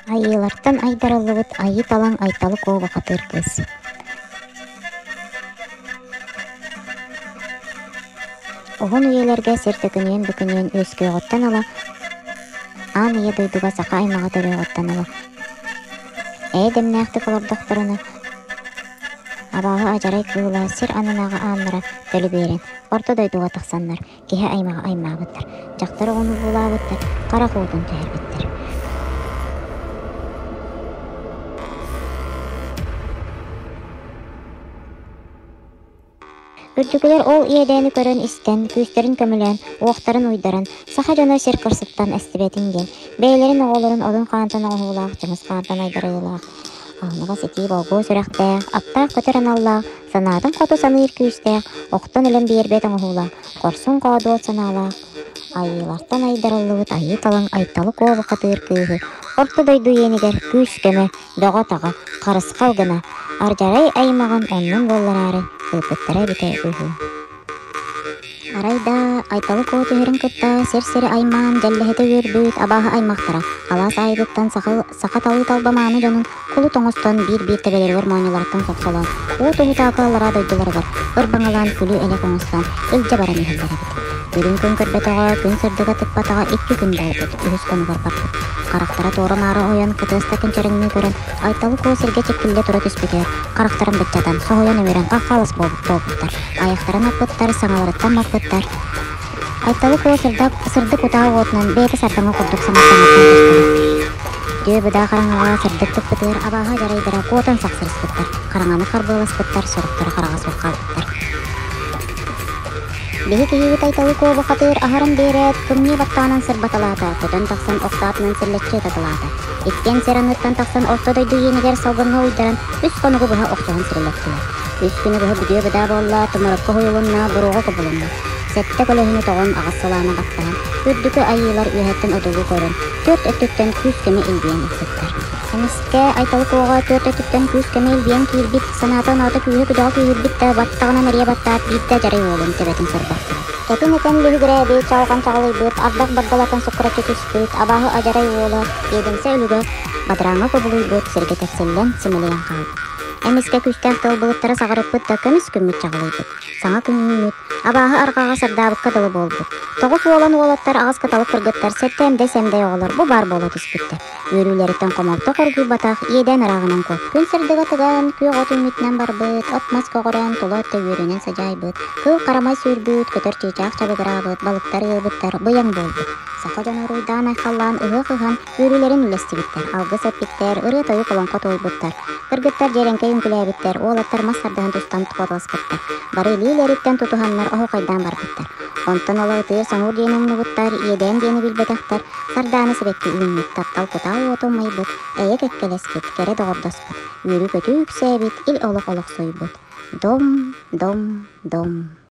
Айылартан айдаралыбыт айы талаң айталы кооба катыр кыз. Оғын үйелерге сертөкінен бүкінен өскөй оттан ала, ан ие дойдуга сақа аймаға төлөй оттан ала. Демнәхті колор докторуна абағы ажарай кыыла сир анынағы аннара төлі берен. Орто дойдуга тақсаннар, кеhe аймаға аймағыттар. Жақтары оны булабыттар, қара қуудун тәрбіттар. Үрдүгілер ол иедәні көрін істен, күйістерін көмілен, оқтарын уйдарын, саха жона сер кырсыттан әстібетінген, бәйлерін оғылырын одын қантан оғылақ, жұмыс қантан айдарылақ. Алныға сети болғу сүрәқтәк, аттақ көтерін аллақ, санатын қоту саныр күйістәк, оқтан өлім бейербетін оғылақ, қорсын қауду от саналақ. Айылартан айдарылығыт айы талың айталы қоғы қатыр күйі, орты дойду енігер күйіс көмі, доға таға, қарыс қалғына, аржарай аймаған онның болларары, ыпыттара бите үхү. Арайда айталы коо төһөрүн кытта сер-сери аймаан жэллэһэтэ үөрбүт абааһы аймактара алаас айбыттан саха талыы талбамааны донун кулу тоҥостон биир тебелеригер мооньуларыттан соксолон уу туһутаакаалара дойдуларыгар ырбаҥалаан күлүү эле коҥустан илдьэ баран иһэллэрибит. Үрүн күн көрбөтөҕө күн сырдыга тыкпатаҕа 2 күн болбут үһүс конугар барбыт. Карактара тоора маары ойон кытыыста кынчарыҥныы көрөн айталы коо сирге чеккилле тура түспүтөр. Карактарын быччатан соһуйан эмерен каккалыс болбуттар. Аяктарын аппыттар, саҥаларыттан маппыттар. Айталы коо сырдык утаа уотунан бээти сардаңа курдук саматтаҥаттан түспүтөр. Дөөбүдаа караҥаҕа сырдык тыппытыыр абааһа жарайдара куотан саксырыспыттар. Караҥаны карбыыласпыттар, соруктары карагас буккалбыттар. Биһи киһиибит айталы коо бухатыыр аһаран биэрэт кымнии баттаанан сырбаталаата, көтөн тахсан охтаатынан силлэччээ татылаата. Иккен сераныттан тахсан орто дойду иенигер салгынга уйдаран үс конугу быһа охтоһун сирилэттилэр. Үс күнү быһа бүдүө буолла тымырыкка хуйулунна буруга кубулунна. Сетте көлөһүнү тоҕон аҕассалаана баттаан, үрдүкү айыылар үөһэттэн одулуу көрөн, 4 өттүттэн күүс көмө илбиэн икситтэр. Эмискэ айталы коога 4 өттүттэн күүс көмө илбиэн киирбит, санаатан ата күүһү күдөҕө киирбитте баттаҕынан эрие баттаат биитте жарай уолун тебетин сорбахтыр. Эпин этен лүһүгүрээбит, чалган чагалыйбыт, ардак бардалатын суккура түспүт, абааһы ажарай уолу, иединсе үлүгө бадырааҥа кобулуйбут, сирге текселлен симилиэн хаалбыт. Эмискэ күстэх тыл булыттара саҕарыппыт да көмүс күммүт чагалыйбыт, саҥа күнүмүт, абааһы аргаҕа сардаабыкка дылы буолбут. Тоҕус уолан уолаттар аҕас каталык кыргыттар сетте семдей оҕолор бу бар буола түспүттэр. Үөрүүлэриттен комолто коргуй батах иедэн араагынан кот. Күн сырдыга тыган күөҕот үмүтүнэн барбыт, отмас көгөрөн тулу өттө үөрүнэн сажайбыт, кыл карамай сүүрбүт, көтөр чыычаах чабыгыраабыт, балыктар ыыбыттар, быяң болбут. Саха жоноруйдаан айхаллаан ыһыа кыһан үөрүүлэрин үлестибиттер, алгыс эппиттер, ырыа тойу колонко туойбуттар. Кыргыттар жеренке үңкүлээбиттер, уолаттар мастардыһан тустан туотуаспыттар. Бары илиилериттен тутуһаннар оһукайдаан барбыттар. Онтон олоотыыр соҥур диэни умнубуттар, иэдээн диэни билбетахтар, сардааны себекки үүннүт, таптал кутаа уотуммайбыт, эйэ кеккелеспит, кере доҕордоспут, үөрү көтүүк сээбит, ил олох-олох сойбут. Дом, дом, дом.